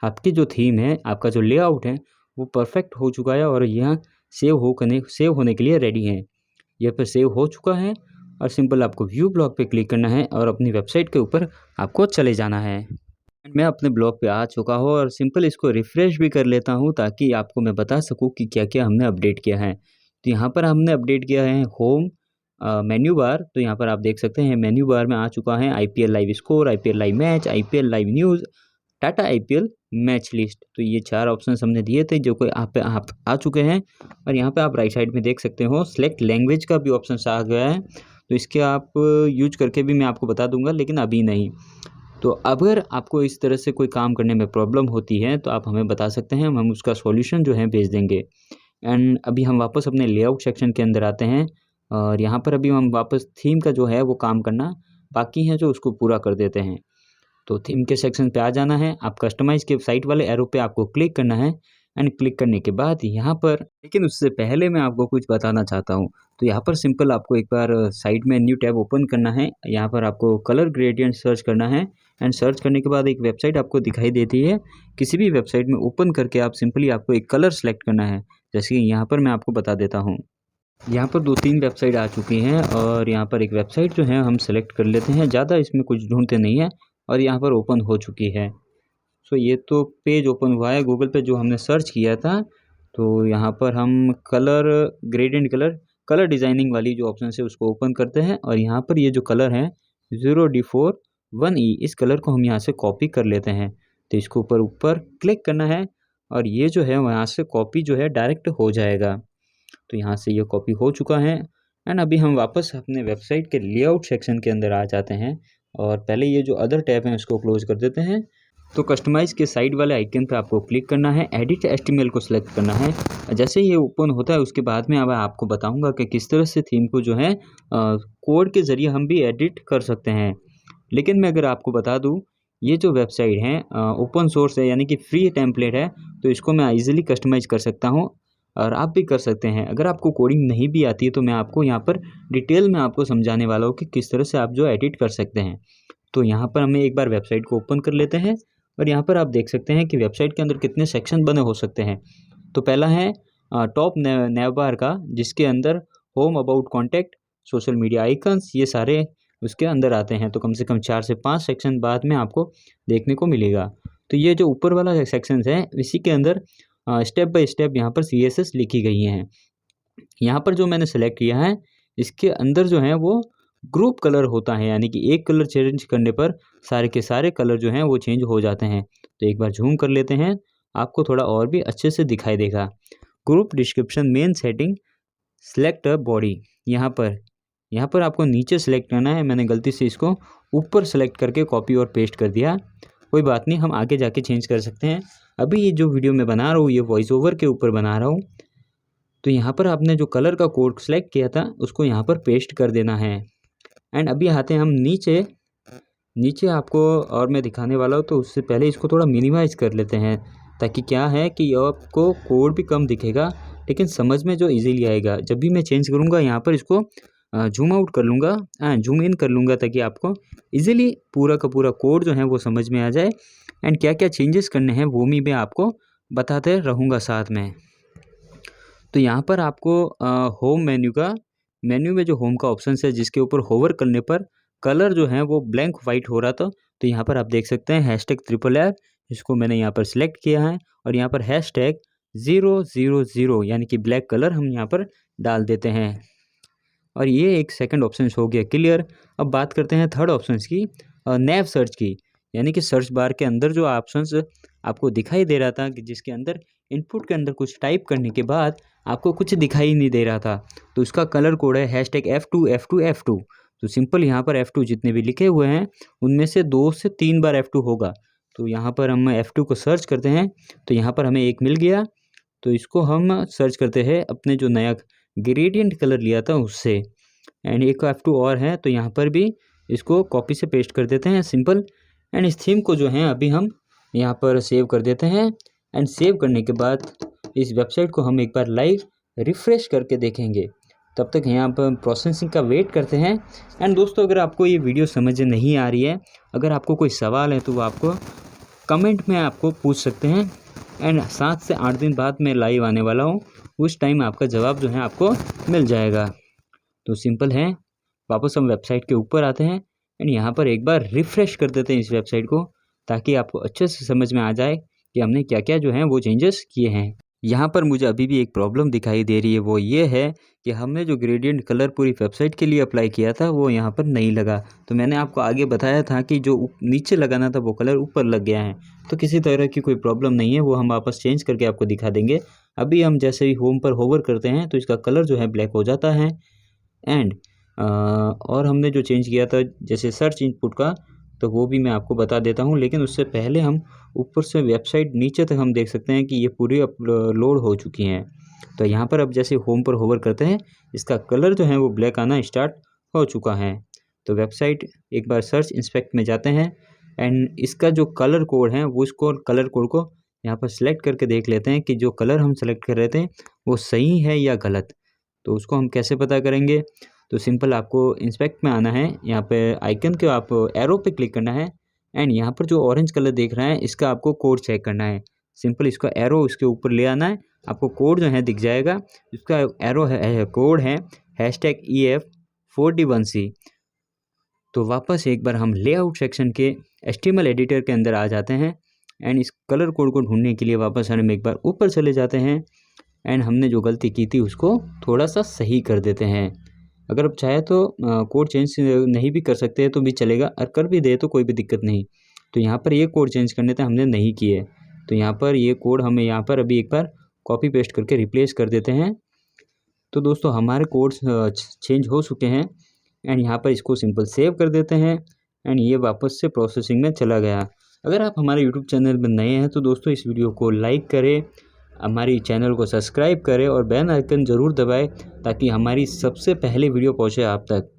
आपकी जो थीम है, आपका जो लेआउट है वो परफेक्ट हो चुका है और यहाँ सेव होने के लिए रेडी है। यह पर सेव हो चुका है और सिंपल आपको व्यू ब्लॉग पे क्लिक करना है और अपनी वेबसाइट के ऊपर आपको चले जाना है। मैं अपने ब्लॉग पे आ चुका हूँ और सिंपल इसको रिफ़्रेश भी कर लेता हूँ, ताकि आपको मैं बता सकूँ कि क्या क्या हमने अपडेट किया है। तो यहाँ पर हमने अपडेट किया है होम मेन्यू बार। तो यहाँ पर आप देख सकते हैं मेन्यू बार में आ चुका है IPL live score, IPL live match, IPL live news, Tata IPL match list. तो ये 4 ऑप्शंस हमने दिए थे जो कि आप आ चुके हैं। और यहाँ पे आप राइट साइड में देख सकते हो सेलेक्ट लैंग्वेज का भी ऑप्शन आ गया है। तो इसके आप यूज करके भी मैं आपको बता दूंगा, लेकिन अभी नहीं। तो अगर आपको इस तरह से कोई काम करने में प्रॉब्लम होती है तो आप हमें बता सकते हैं, हम उसका सॉल्यूशन जो है भेज देंगे। एंड अभी हम वापस अपने लेआउट सेक्शन के अंदर आते हैं और यहाँ पर अभी हम वापस थीम का जो है वो काम करना बाकी है, जो उसको पूरा कर देते हैं। तो थीम के सेक्शन पे आ जाना है, आप कस्टमाइज के साइट वाले एरो पे आपको क्लिक करना है एंड क्लिक करने के बाद यहाँ पर, लेकिन उससे पहले मैं आपको कुछ बताना चाहता हूँ। तो यहाँ पर सिंपल आपको एक बार साइड में न्यू टैब ओपन करना है। यहाँ पर आपको कलर ग्रेडियंट सर्च करना है एंड सर्च करने के बाद एक वेबसाइट आपको दिखाई देती है। किसी भी वेबसाइट में ओपन करके आप सिंपली आपको एक कलर सेलेक्ट करना है। जैसे कि यहाँ पर मैं आपको बता देता हूँ, यहाँ पर 2-3 वेबसाइट आ चुकी हैं और यहाँ पर एक वेबसाइट जो है हम सेलेक्ट कर लेते हैं। ज़्यादा इसमें कुछ ढूंढते नहीं है और यहाँ पर ओपन हो चुकी है। सो ये तो पेज ओपन हुआ है गूगल पे जो हमने सर्च किया था। तो यहाँ पर हम कलर ग्रेडियंट कलर डिज़ाइनिंग वाली जो ऑप्शन है उसको ओपन करते हैं और यहाँ पर ये जो कलर है 0D41E, इस कलर को हम यहाँ से कॉपी कर लेते हैं। तो इसको ऊपर क्लिक करना है और ये जो है वहाँ से कॉपी जो है डायरेक्ट हो जाएगा। तो यहाँ से ये कॉपी हो चुका है। एंड अभी हम वापस अपने वेबसाइट के लेआउट सेक्शन के अंदर आ जाते हैं और पहले ये जो अदर टैब है उसको क्लोज कर देते हैं। तो कस्टमाइज़ के साइड वाले आइकन पे आपको क्लिक करना है, एडिट एचटीएमएल को सिलेक्ट करना है। जैसे ये ओपन होता है उसके बाद में अब आपको बताऊंगा कि किस तरह से थीम को जो है कोड के ज़रिए हम भी एडिट कर सकते हैं। लेकिन मैं अगर आपको बता दूं, ये जो वेबसाइट है ओपन सोर्स है, यानी कि फ्री टेम्पलेट है, तो इसको मैं ईजिली कस्टमाइज़ कर सकता हूँ और आप भी कर सकते हैं। अगर आपको कोडिंग नहीं भी आती है तो मैं आपको यहाँ पर डिटेल में आपको समझाने वाला हूँ कि किस तरह से आप जो एडिट कर सकते हैं। तो यहाँ पर हमें एक बार वेबसाइट को ओपन कर लेते हैं और यहाँ पर आप देख सकते हैं कि वेबसाइट के अंदर कितने सेक्शन बने हो सकते हैं। तो पहला है टॉप नैव बार का, जिसके अंदर home, about, contact, social media icons, ये सारे उसके अंदर आते हैं। तो कम से कम 4 से 5 सेक्शन बाद में आपको देखने को मिलेगा। तो ये जो ऊपर वाला सेक्शन है इसी के अंदर स्टेप बाय स्टेप यहाँ पर CSS लिखी गई हैं। यहाँ पर जो मैंने सेलेक्ट किया है इसके अंदर जो है वो ग्रुप कलर होता है, यानी कि एक कलर चेंज करने पर सारे के सारे कलर जो हैं वो चेंज हो जाते हैं। तो एक बार जूम कर लेते हैं, आपको थोड़ा और भी अच्छे से दिखाई देगा। Group description, main setting, select body, यहाँ पर आपको नीचे सेलेक्ट करना है। मैंने गलती से इसको ऊपर सेलेक्ट करके कॉपी और पेस्ट कर दिया। कोई बात नहीं, हम आगे जाके चेंज कर सकते हैं। अभी ये जो वीडियो मैं बना रहा हूँ ये वॉइस ओवर के ऊपर बना रहा हूँ। तो यहाँ पर आपने जो कलर का कोड सेलेक्ट किया था उसको यहाँ पर पेस्ट कर देना है। एंड अभी आते हैं हम नीचे। नीचे आपको और मैं दिखाने वाला हूँ, तो उससे पहले इसको थोड़ा मिनिमाइज़ कर लेते हैं, ताकि क्या है कि आपको कोड भी कम दिखेगा लेकिन समझ में जो इजीली आएगा। जब भी मैं चेंज करूँगा यहाँ पर इसको जूम आउट कर लूँगा, जूम इन कर लूँगा, ताकि आपको इजीली पूरा का पूरा कोड जो है वो समझ में आ जाए। एंड क्या क्या चेंजेस करने हैं वो भी मैं आपको बताते रहूँगा साथ में। तो यहाँ पर आपको होम मेन्यू में जो होम का ऑप्शन है जिसके ऊपर होवर करने पर कलर जो है वो ब्लैंक वाइट हो रहा था, तो यहाँ पर आप देख सकते हैं #FFF, इसको मैंने यहाँ पर सिलेक्ट किया है और यहाँ पर #000 यानी कि ब्लैक कलर हम यहाँ पर डाल देते हैं। और ये एक सेकंड ऑप्शन हो गया क्लियर। अब बात करते हैं थर्ड ऑप्शन की, नैव सर्च की, यानी कि सर्च बार के अंदर जो ऑप्शंस आपको दिखाई दे रहा था कि जिसके अंदर इनपुट के अंदर कुछ टाइप करने के बाद आपको कुछ दिखाई नहीं दे रहा था, तो उसका कलर कोड है #F2F2F2। तो सिंपल यहाँ पर F2 जितने भी लिखे हुए हैं उनमें से 2 से 3 बार F2 होगा। तो यहाँ पर हम F2 को सर्च करते हैं, तो यहाँ पर हमें एक मिल गया। तो इसको हम सर्च करते हैं अपने जो नया ग्रेडियंट कलर लिया था उससे। एंड एक F2 और है, तो यहाँ पर भी इसको कॉपी से पेस्ट कर देते हैं सिंपल। एंड इस थीम को जो है अभी हम यहाँ पर सेव कर देते हैं। एंड सेव करने के बाद इस वेबसाइट को हम एक बार लाइव रिफ़्रेश करके देखेंगे। तब तक यहाँ पर प्रोसेसिंग का वेट करते हैं। एंड दोस्तों, अगर आपको ये वीडियो समझ नहीं आ रही है, अगर आपको कोई सवाल है तो वो आपको कमेंट में आपको पूछ सकते हैं। एंड 7 से 8 दिन बाद मैं लाइव आने वाला हूँ, उस टाइम आपका जवाब जो है आपको मिल जाएगा। तो सिंपल है, वापस हम वेबसाइट के ऊपर आते हैं एंड यहाँ पर एक बार रिफ़्रेश कर देते हैं इस वेबसाइट को, ताकि आपको अच्छे से समझ में आ जाए कि हमने क्या क्या जो है वो चेंजेस किए हैं। यहाँ पर मुझे अभी भी एक प्रॉब्लम दिखाई दे रही है, वो ये है कि हमने जो ग्रेडियंट कलर पूरी वेबसाइट के लिए अप्लाई किया था वो यहाँ पर नहीं लगा। तो मैंने आपको आगे बताया था कि जो नीचे लगाना था वो कलर ऊपर लग गया है। तो किसी तरह की कोई प्रॉब्लम नहीं है, वो हम वापस चेंज करके आपको दिखा देंगे। अभी हम जैसे ही होम पर होवर करते हैं तो इसका कलर जो है ब्लैक हो जाता है। एंड और हमने जो चेंज किया था जैसे सर्च इनपुट का, तो वो भी मैं आपको बता देता हूँ। लेकिन उससे पहले हम ऊपर से वेबसाइट नीचे तक हम देख सकते हैं कि ये पूरी अपलोड हो चुकी हैं। तो यहाँ पर अब जैसे होम पर होवर करते हैं, इसका कलर जो है वो ब्लैक आना स्टार्ट हो चुका है। तो वेबसाइट एक बार सर्च इंस्पेक्ट में जाते हैं एंड इसका जो कलर कोड है वो इसको कलर कोड को यहाँ पर सिलेक्ट करके देख लेते हैं कि जो कलर हम सेलेक्ट कर रहे थे वो सही है या गलत। तो उसको हम कैसे पता करेंगे? तो सिंपल आपको इंस्पेक्ट में आना है, यहाँ पे आइकन के आप एरो पे क्लिक करना है एंड यहाँ पर जो ऑरेंज कलर देख रहे हैं इसका आपको कोड चेक करना है। सिंपल इसका एरो इसके ऊपर ले आना है, आपको कोड जो है दिख जाएगा। इसका एरो है कोड है #EF41C। तो वापस एक बार हम लेआउट सेक्शन के HTML एडिटर के अंदर आ जाते हैं एंड इस कलर कोड को ढूंढने के लिए वापस हम एक बार ऊपर चले जाते हैं एंड हमने जो गलती की थी उसको थोड़ा सा सही कर देते हैं। अगर आप चाहे तो कोड चेंज नहीं भी कर सकते हैं तो भी चलेगा, और कर भी दे तो कोई भी दिक्कत नहीं। तो यहाँ पर ये कोड चेंज करने थे, हमने नहीं किए। तो यहाँ पर ये कोड हमें यहाँ पर अभी एक बार कॉपी पेस्ट करके रिप्लेस कर देते हैं। तो दोस्तों हमारे कोड्स चेंज हो चुके हैं एंड यहाँ पर इसको सिंपल सेव कर देते हैं एंड ये वापस से प्रोसेसिंग में चला गया। अगर आप हमारे यूट्यूब चैनल पर नए हैं तो दोस्तों इस वीडियो को लाइक करें, हमारी चैनल को सब्सक्राइब करें और बेल आइकन ज़रूर दबाएं ताकि हमारी सबसे पहले वीडियो पहुंचे आप तक।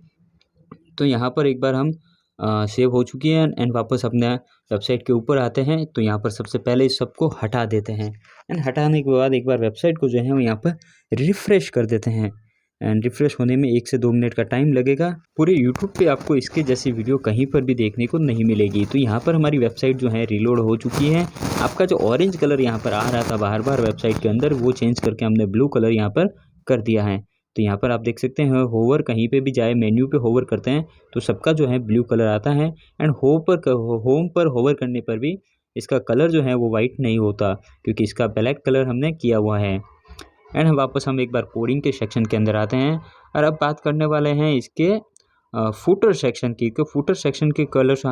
तो यहाँ पर एक बार हम सेव हो चुकी है एंड वापस अपने वेबसाइट के ऊपर आते हैं। तो यहाँ पर सबसे पहले इस सबको हटा देते हैं एंड हटाने के बाद एक बार वेबसाइट को जो है वो यहाँ पर रिफ़्रेश कर देते हैं एंड रिफ़्रेश होने में 1 से 2 मिनट का टाइम लगेगा। पूरे यूट्यूब पे आपको इसके जैसी वीडियो कहीं पर भी देखने को नहीं मिलेगी। तो यहाँ पर हमारी वेबसाइट जो है रीलोड हो चुकी है। आपका जो ऑरेंज कलर यहाँ पर आ रहा था बार बार वेबसाइट के अंदर, वो चेंज करके हमने ब्लू कलर यहाँ पर कर दिया है। तो यहाँ पर आप देख सकते हैं होवर कहीं पे भी जाए, मेन्यू पे होवर करते हैं तो सबका जो है ब्लू कलर आता है एंड होम पर होवर करने पर भी इसका कलर जो है वो वाइट नहीं होता, क्योंकि इसका ब्लैक कलर हमने किया हुआ है। एंड वापस हम एक बार कोडिंग के सेक्शन के अंदर आते हैं और अब बात करने वाले हैं इसके फुटर सेक्शन की, कि फुटर सेक्शन के कलर्स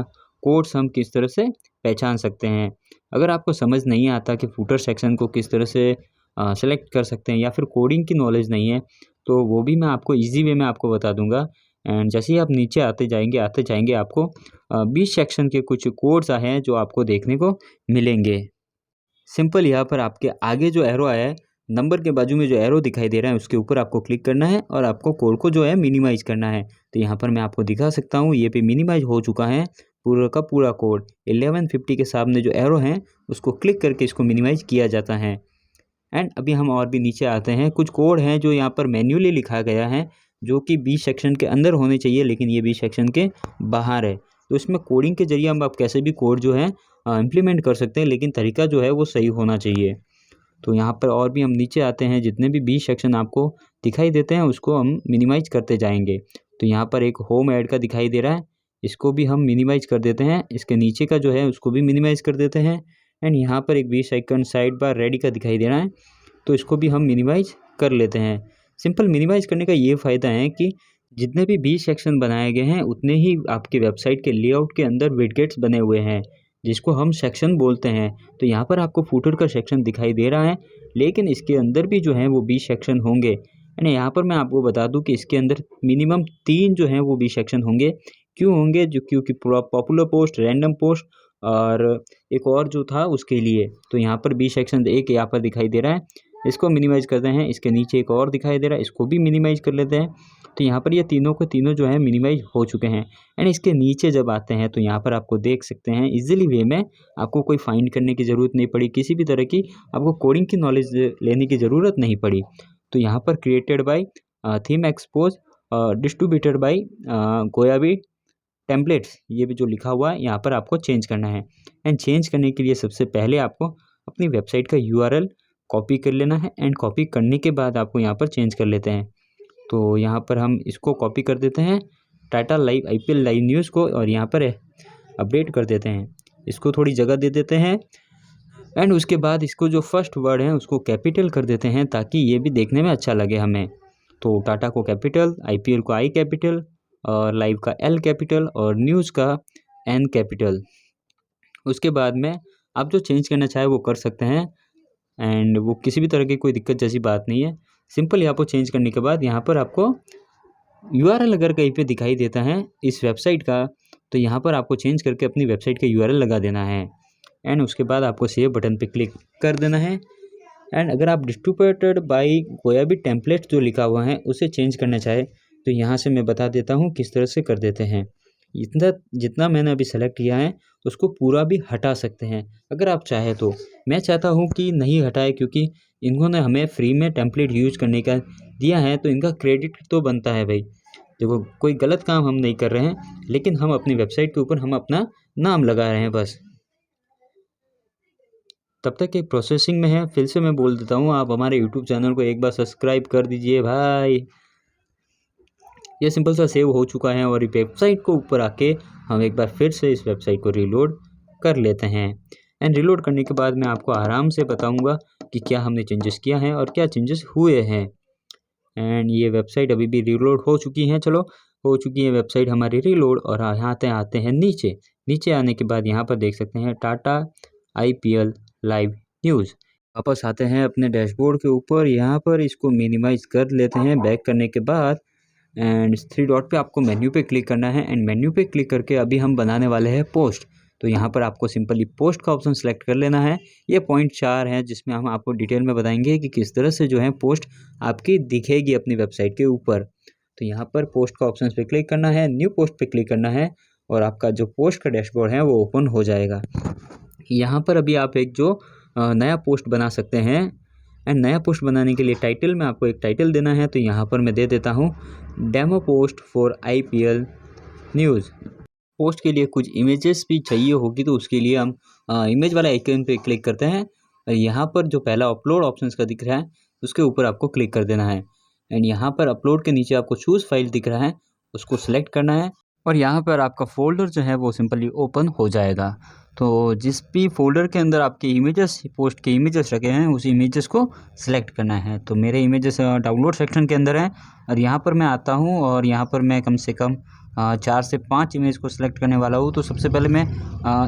कोड्स हम किस तरह से पहचान सकते हैं। अगर आपको समझ नहीं आता कि फुटर सेक्शन को किस तरह से सेलेक्ट कर सकते हैं या फिर कोडिंग की नॉलेज नहीं है, तो वो भी मैं आपको ईजी वे में आपको बता दूंगा। एंड जैसे ही आप नीचे आते जाएंगे आपको 20 सेक्शन के कुछ कोड्स हैं जो आपको देखने को मिलेंगे। सिंपल यहाँ पर आपके आगे जो एरो आया है, नंबर के बाजू में जो एरो दिखाई दे रहा है उसके ऊपर आपको क्लिक करना है और आपको कोड को जो है मिनिमाइज़ करना है। तो यहाँ पर मैं आपको दिखा सकता हूँ, ये पे मिनिमाइज़ हो चुका है पूरा का पूरा कोड। 1150 के सामने जो एरो हैं उसको क्लिक करके इसको मिनिमाइज़ किया जाता है। एंड अभी हम और भी नीचे आते हैं, कुछ कोड हैं जो यहाँ पर मैन्युअली लिखा गया है, जो कि 20 सेक्शन के अंदर होने चाहिए, लेकिन ये 20 सेक्शन के बाहर है। तो इसमें कोडिंग के जरिए हम आप कैसे भी कोड जो है इम्प्लीमेंट कर सकते हैं, लेकिन तरीका जो है वो सही होना चाहिए। तो यहाँ पर और भी हम नीचे आते हैं, जितने भी 20 सेक्शन आपको दिखाई देते हैं उसको हम मिनिमाइज़ करते जाएंगे। तो यहाँ पर एक होम ऐड का दिखाई दे रहा है, इसको भी हम मिनिमाइज़ कर देते हैं। इसके नीचे का जो है उसको भी मिनिमाइज़ कर देते हैं। एंड यहाँ पर एक 20 सेकंड साइड बार रेडी का दिखाई दे रहा है, तो इसको भी हम मिनिमाइज़ कर लेते हैं। सिंपल मिनिमाइज़ करने का ये फ़ायदा है कि जितने भी 20 सेक्शन बनाए गए हैं उतने ही आपकी वेबसाइट के लेआउट के अंदर विडगेट्स बने हुए हैं, जिसको हम सेक्शन बोलते हैं। तो यहाँ पर आपको फुटर का सेक्शन दिखाई दे रहा है, लेकिन इसके अंदर भी जो है वो 20 सेक्शन होंगे। एंड यहाँ पर मैं आपको बता दूँ कि इसके अंदर मिनिमम 3 जो हैं वो 20 सेक्शन होंगे। क्यों होंगे? क्योंकि पूरा पॉपुलर पोस्ट, रैंडम पोस्ट और एक और जो था उसके लिए। तो यहाँ पर 20 सेक्शन एक यहाँ पर दिखाई दे रहा है, इसको मिनिमाइज़ करते हैं। इसके नीचे एक और दिखाई दे रहा है, इसको भी मिनिमाइज़ कर लेते हैं। तो यहाँ पर ये तीनों के तीनों जो है मिनिमाइज़ हो चुके हैं। एंड इसके नीचे जब आते हैं तो यहाँ पर आपको देख सकते हैं ईज़िली वे में, आपको कोई फाइंड करने की ज़रूरत नहीं पड़ी, किसी भी तरह की आपको कोडिंग की नॉलेज लेने की ज़रूरत नहीं पड़ी। तो यहाँ पर created by ThemeXpose distributed by Gooyaabi templates, ये भी जो लिखा हुआ है यहाँ पर आपको चेंज करना है। एंड चेंज करने के लिए सबसे पहले आपको अपनी वेबसाइट का यूआरएल कॉपी कर लेना है। एंड कॉपी करने के बाद आपको यहाँ पर चेंज कर लेते हैं। तो यहाँ पर हम इसको कॉपी कर देते हैं, Tata live IPL live news को, और यहाँ पर अपडेट कर देते हैं। इसको थोड़ी जगह दे देते हैं। एंड उसके बाद इसको जो फर्स्ट वर्ड है उसको कैपिटल कर देते हैं, ताकि ये भी देखने में अच्छा लगे हमें। तो टाटा को कैपिटल, आईपीएल को आई कैपिटल, और लाइव का एल कैपिटल, और न्यूज़ का एन कैपिटल। उसके बाद में आप जो चेंज करना चाहे वो कर सकते हैं। एंड वो किसी भी तरह की कोई दिक्कत जैसी बात नहीं है। सिंपल यहाँ पर चेंज करने के बाद यहाँ पर आपको यूआरएल अगर कहीं पे दिखाई देता है इस वेबसाइट का, तो यहाँ पर आपको चेंज करके अपनी वेबसाइट का यूआरएल लगा देना है। एंड उसके बाद आपको सेव बटन पे क्लिक कर देना है। एंड अगर आप डिस्ट्रीब्यूटेड बाय गोयाबी टेम्पलेट जो लिखा हुआ है उसे चेंज करना चाहे, तो यहाँ से मैं बता देता हूँ किस तरह से कर देते हैं। इतना जितना मैंने अभी सेलेक्ट किया है उसको पूरा भी हटा सकते हैं अगर आप चाहें तो। मैं चाहता हूँ कि नहीं हटाए, क्योंकि इन्होंने हमें फ्री में टेम्पलेट यूज करने का दिया है, तो इनका क्रेडिट तो बनता है भाई। देखो, कोई गलत काम हम नहीं कर रहे हैं, लेकिन हम अपनी वेबसाइट के ऊपर हम अपना नाम लगा रहे हैं बस। तब तक एक प्रोसेसिंग में है, फिर से मैं बोल देता हूँ, आप हमारे यूट्यूब चैनल को एक बार सब्सक्राइब कर दीजिए भाई। ये सिंपल सा सेव हो चुका है, और वेबसाइट को ऊपर आके हम एक बार फिर से इस वेबसाइट को रीलोड कर लेते हैं। एंड रीलोड करने के बाद मैं आपको आराम से बताऊंगा कि क्या हमने चेंजेस किया है और क्या चेंजेस हुए हैं। एंड ये वेबसाइट अभी भी रीलोड हो चुकी है। चलो, हो चुकी है वेबसाइट हमारी रीलोड, और यहाँ आते हैं नीचे। नीचे आने के बाद यहाँ पर देख सकते हैं टाटा आईपीएल लाइव न्यूज़। वापस आते हैं अपने डैशबोर्ड के ऊपर, यहाँ पर इसको मिनिमाइज़ कर लेते हैं। बैक करने के बाद एंड 3 डॉट पे आपको मेन्यू पे क्लिक करना है। एंड मेन्यू पे क्लिक करके अभी हम बनाने वाले हैं पोस्ट। तो यहाँ पर आपको सिंपली पोस्ट का ऑप्शन सेलेक्ट कर लेना है। ये पॉइंट 4 है, जिसमें हम आपको डिटेल में बताएंगे कि किस तरह से जो है पोस्ट आपकी दिखेगी अपनी वेबसाइट के ऊपर। तो यहाँ पर पोस्ट का ऑप्शन पे क्लिक करना है, न्यू पोस्ट पे क्लिक करना है, और आपका जो पोस्ट का डैशबोर्ड है वो ओपन हो जाएगा। यहाँ पर अभी आप एक जो नया पोस्ट बना सकते हैं। एंड नया पोस्ट बनाने के लिए टाइटल में आपको एक टाइटल देना है। तो यहाँ पर मैं दे देता हूँ demo post for IPL news. Post के लिए कुछ इमेजेस भी चाहिए होगी, तो उसके लिए हम इमेज वाला आइकन पे क्लिक करते हैं। यहाँ पर जो पहला अपलोड ऑप्शंस का दिख रहा है उसके ऊपर आपको क्लिक कर देना है। एंड यहाँ पर अपलोड के नीचे आपको चूज़ फाइल दिख रहा है, उसको सिलेक्ट करना है, और यहाँ पर आपका फोल्डर जो है वो सिंपली ओपन हो जाएगा। तो जिस भी फोल्डर के अंदर आपके इमेजेस, पोस्ट के इमेजेस रखे हैं, उस इमेजेस को सिलेक्ट करना है। तो मेरे इमेजेस डाउनलोड सेक्शन के अंदर हैं, और यहाँ पर मैं आता हूँ, और यहाँ पर मैं कम से कम 4 से 5 इमेज को सिलेक्ट करने वाला हूँ। तो सबसे पहले मैं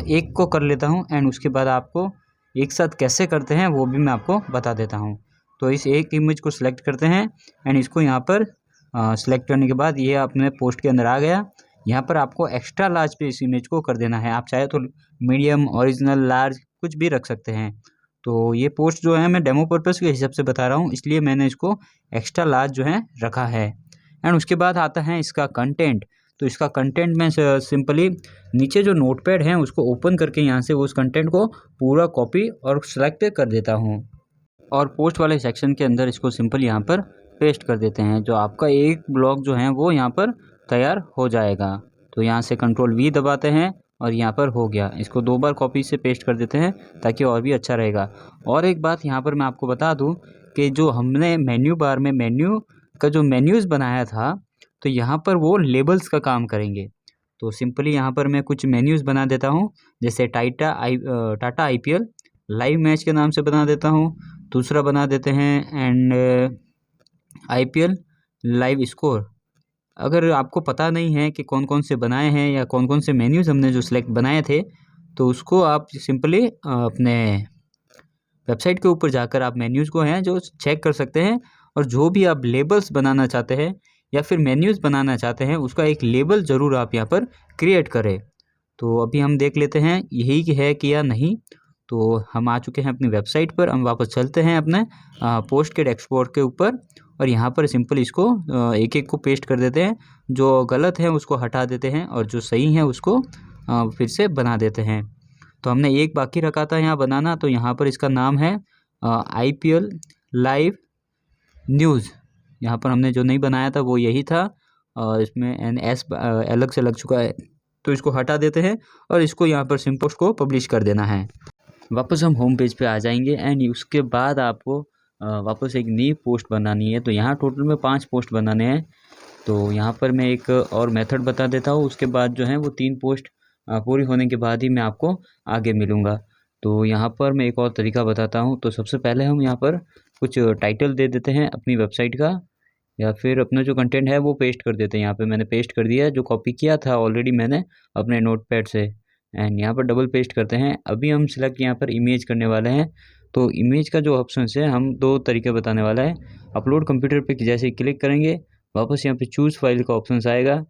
एक को कर लेता हूँ, एंड उसके बाद आपको एक साथ कैसे करते हैं वो भी मैं आपको बता देता हूँ। तो इस एक इमेज को सिलेक्ट करते हैं, एंड इसको यहाँ पर सेलेक्ट करने के बाद ये अपने पोस्ट के अंदर आ गया। यहाँ पर आपको एक्स्ट्रा लार्ज पे इस इमेज को कर देना है। आप चाहे तो मीडियम, ओरिजिनल, लार्ज कुछ भी रख सकते हैं। तो ये पोस्ट जो है मैं डेमो पर्पज़ के हिसाब से बता रहा हूँ, इसलिए मैंने इसको एक्स्ट्रा लार्ज जो है रखा है। एंड उसके बाद आता है इसका कंटेंट। तो इसका कंटेंट मैं सिंपली नीचे जो नोटपैड है उसको ओपन करके यहाँ से उस कंटेंट को पूरा कॉपी और सेलेक्ट कर देता हूँ और पोस्ट वाले सेक्शन के अंदर इसको सिंपल यहाँ पर पेस्ट कर देते हैं। जो आपका एक ब्लॉग जो है वो यहाँ पर तैयार हो जाएगा। तो यहाँ से Ctrl+V दबाते हैं और यहाँ पर हो गया। इसको 2 बार कॉपी से पेस्ट कर देते हैं ताकि और भी अच्छा रहेगा। और एक बात यहाँ पर मैं आपको बता दूँ कि जो हमने मेन्यू बार में मेन्यू का जो मेन्यूज़ बनाया था, तो यहाँ पर वो लेबल्स का काम करेंगे। तो सिंपली यहाँ पर मैं कुछ मेन्यूज़ बना देता हूँ, जैसे टाटा IPL लाइव मैच के नाम से बना देता हूँ। दूसरा बना देते हैं एंड IPL लाइव स्कोर। अगर आपको पता नहीं है कि कौन कौन से बनाए हैं या कौन कौन से मेन्यूज़ हमने जो सिलेक्ट बनाए थे, तो उसको आप सिंपली अपने वेबसाइट के ऊपर जाकर आप मेन्यूज़ को हैं जो चेक कर सकते हैं। और जो भी आप लेबल्स बनाना चाहते हैं या फिर मेन्यूज़ बनाना चाहते हैं, उसका एक लेबल ज़रूर आप यहाँ पर क्रिएट करें। तो अभी हम देख लेते हैं यही है कि या नहीं। तो हम आ चुके हैं अपनी वेबसाइट पर। हम वापस चलते हैं अपने पोस्टकिट एक्सपोर्ट के ऊपर और यहाँ पर सिंपल इसको एक एक को पेस्ट कर देते हैं। जो गलत है उसको हटा देते हैं और जो सही है उसको फिर से बना देते हैं। तो हमने एक बाकी रखा था यहाँ बनाना, तो यहाँ पर इसका नाम है IPL लाइव न्यूज़। यहाँ पर हमने जो नहीं बनाया था वो यही था और इसमें NS अलग से लग चुका है, तो इसको हटा देते हैं और इसको यहाँ पर सिंपल को पब्लिश कर देना है। वापस हम होम पेज पे आ जाएंगे एंड उसके बाद आपको वापस एक नई पोस्ट बनानी है। तो यहाँ टोटल में 5 पोस्ट बनाने हैं। तो यहाँ पर मैं एक और मेथड बता देता हूँ, उसके बाद जो है वो 3 पोस्ट पूरी होने के बाद ही मैं आपको आगे मिलूँगा। तो यहाँ पर मैं एक और तरीका बताता हूँ। तो सबसे पहले हम यहाँ पर कुछ टाइटल दे देते हैं अपनी वेबसाइट का, या फिर अपना जो कंटेंट है वो पेस्ट कर देते हैं। यहाँ पे मैंने पेस्ट कर दिया है, जो कॉपी किया था ऑलरेडी मैंने अपने नोटपैड से। एंड यहाँ पर डबल पेस्ट करते हैं। अभी हम सिलेक्ट यहाँ पर इमेज करने वाले हैं। तो इमेज का जो ऑप्शन है हम 2 तरीके बताने वाला है। अपलोड कंप्यूटर पे जैसे ही क्लिक करेंगे, वापस यहाँ पे चूज़ फाइल का ऑप्शन आएगा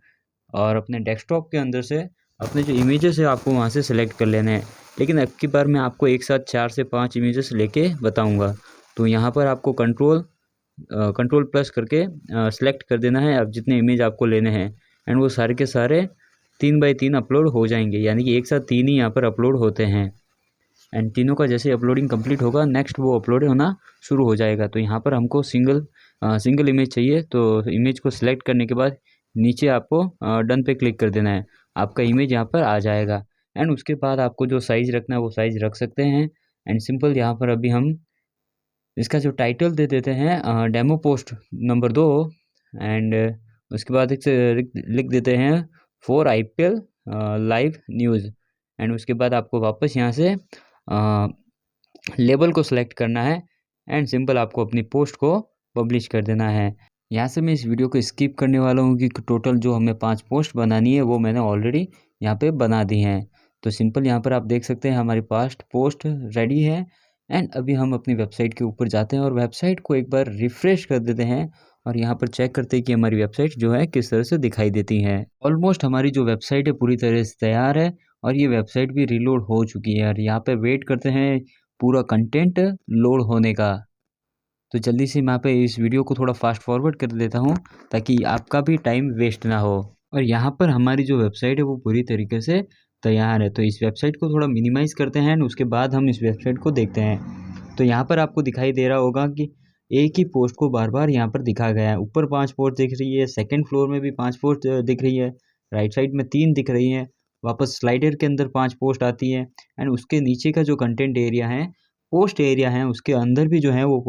और अपने डेस्कटॉप के अंदर से अपने जो इमेजेस है आपको वहाँ से सिलेक्ट कर लेने हैं। लेकिन अब की बार मैं आपको एक साथ 4 से 5 इमेजेस लेके बताऊँगा। तो यहाँ पर आपको कंट्रोल+ करके सेलेक्ट कर देना है अब जितने इमेज आपको लेने हैं। एंड वो सारे के सारे 3 बाई 3 अपलोड हो जाएंगे, यानी कि एक साथ 3 ही यहाँ पर अपलोड होते हैं। एंड तीनों का जैसे अपलोडिंग कंप्लीट होगा, नेक्स्ट वो अपलोड होना शुरू हो जाएगा। तो यहाँ पर हमको सिंगल इमेज चाहिए। तो इमेज को सिलेक्ट करने के बाद नीचे आपको डन पे क्लिक कर देना है। आपका इमेज यहाँ पर आ जाएगा। एंड उसके बाद आपको जो साइज़ रखना है वो साइज़ रख सकते हैं। एंड सिंपल यहाँ पर अभी हम इसका जो टाइटल दे देते हैं डेमो पोस्ट नंबर 2 एंड उसके बाद एक लिख देते हैं for IPL live news. And उसके बाद आपको वापस यहाँ से लेबल को सिलेक्ट करना है एंड सिंपल आपको अपनी पोस्ट को पब्लिश कर देना है। यहाँ से मैं इस वीडियो को स्किप करने वाला हूँ कि टोटल जो हमें 5 पोस्ट बनानी है वो मैंने ऑलरेडी यहाँ पे बना दी हैं। तो सिंपल यहाँ पर आप देख सकते हैं हमारी 5 पोस्ट रेडी है। एंड अभी हम अपनी वेबसाइट के ऊपर जाते हैं और वेबसाइट को एक बार रिफ़्रेश कर देते हैं और यहाँ पर चेक करते हैं कि हमारी वेबसाइट जो है किस तरह से दिखाई देती है। ऑलमोस्ट हमारी जो वेबसाइट है पूरी तरह से तैयार है और ये वेबसाइट भी रीलोड हो चुकी है और यहाँ पे वेट करते हैं पूरा कंटेंट लोड होने का। तो जल्दी से मैं यहाँ पे इस वीडियो को थोड़ा फास्ट फॉरवर्ड कर देता हूँ ताकि आपका भी टाइम वेस्ट ना हो। और यहाँ पर हमारी जो वेबसाइट है वो पूरी तरीके से तैयार है। तो इस वेबसाइट को थोड़ा मिनिमाइज़ करते हैं और उसके बाद हम इस वेबसाइट को देखते हैं। तो यहाँ पर आपको दिखाई दे रहा होगा कि एक ही पोस्ट को बार बार यहाँ पर दिखा गया है। ऊपर 5 पोस्ट दिख रही है, सेकंड फ्लोर में भी 5 पोस्ट दिख रही है, राइट साइड में 3 दिख रही हैं, वापस स्लाइडर के अंदर 5 पोस्ट आती है। एंड उसके नीचे का जो कंटेंट एरिया है, पोस्ट एरिया है, उसके अंदर भी जो है वो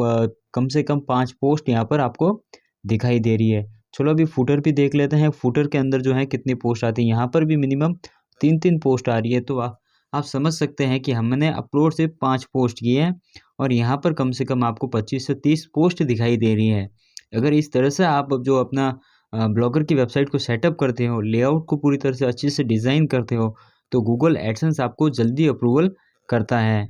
कम से कम 5 पोस्ट यहाँ पर आपको दिखाई दे रही है। चलो अभी फुटर भी देख लेते हैं, फुटर के अंदर जो है कितनी पोस्ट आती है। यहाँ पर भी मिनिमम 3-3 पोस्ट आ रही है। तो आप समझ सकते हैं कि हमने अपलोड सिर्फ 5 पोस्ट किए हैं और यहाँ पर कम से कम आपको 25 से 30 पोस्ट दिखाई दे रही है। अगर इस तरह से आप जो अपना ब्लॉगर की वेबसाइट को सेटअप करते हो, लेआउट को पूरी तरह से अच्छे से डिज़ाइन करते हो, तो गूगल एडसेंस आपको जल्दी अप्रूवल करता है।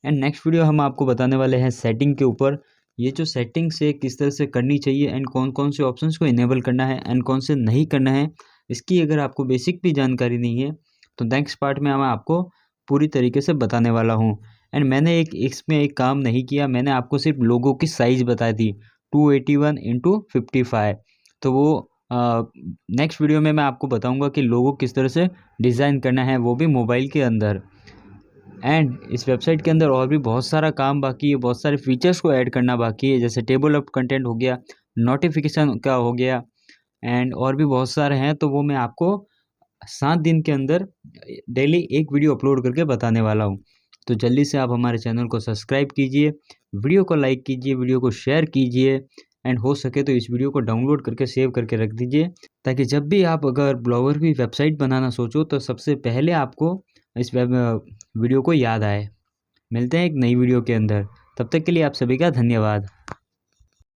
एंड नेक्स्ट वीडियो हम आपको बताने वाले हैं सेटिंग के ऊपर, ये जो सेटिंग्स है किस तरह से करनी चाहिए एंड कौन कौन से ऑप्शंस को इनेबल करना है एंड कौन से नहीं करना है, इसकी अगर आपको बेसिक भी जानकारी नहीं है तो नेक्स्ट पार्ट में मैं आपको पूरी तरीके से बताने वाला हूँ। एंड मैंने इसमें एक काम नहीं किया, मैंने आपको सिर्फ लोगो की साइज़ बताई थी 281x55। तो वो नेक्स्ट वीडियो में मैं आपको बताऊंगा कि लोगो किस तरह से डिज़ाइन करना है, वो भी मोबाइल के अंदर। एंड इस वेबसाइट के अंदर और भी बहुत सारा काम बाकी है, बहुत सारे फीचर्स को ऐड करना बाकी है, जैसे टेबल ऑफ कंटेंट हो गया, नोटिफिकेशन का हो गया एंड और भी बहुत सारे हैं। तो वो मैं आपको 7 दिन के अंदर डेली एक वीडियो अपलोड करके बताने वाला हूँ। तो जल्दी से आप हमारे चैनल को सब्सक्राइब कीजिए, वीडियो को लाइक कीजिए, वीडियो को शेयर कीजिए एंड हो सके तो इस वीडियो को डाउनलोड करके सेव करके रख दीजिए, ताकि जब भी आप अगर ब्लॉगर की वेबसाइट बनाना सोचो तो सबसे पहले आपको इस वीडियो को याद आए। मिलते हैं एक नई वीडियो के अंदर, तब तक के लिए आप सभी का धन्यवाद।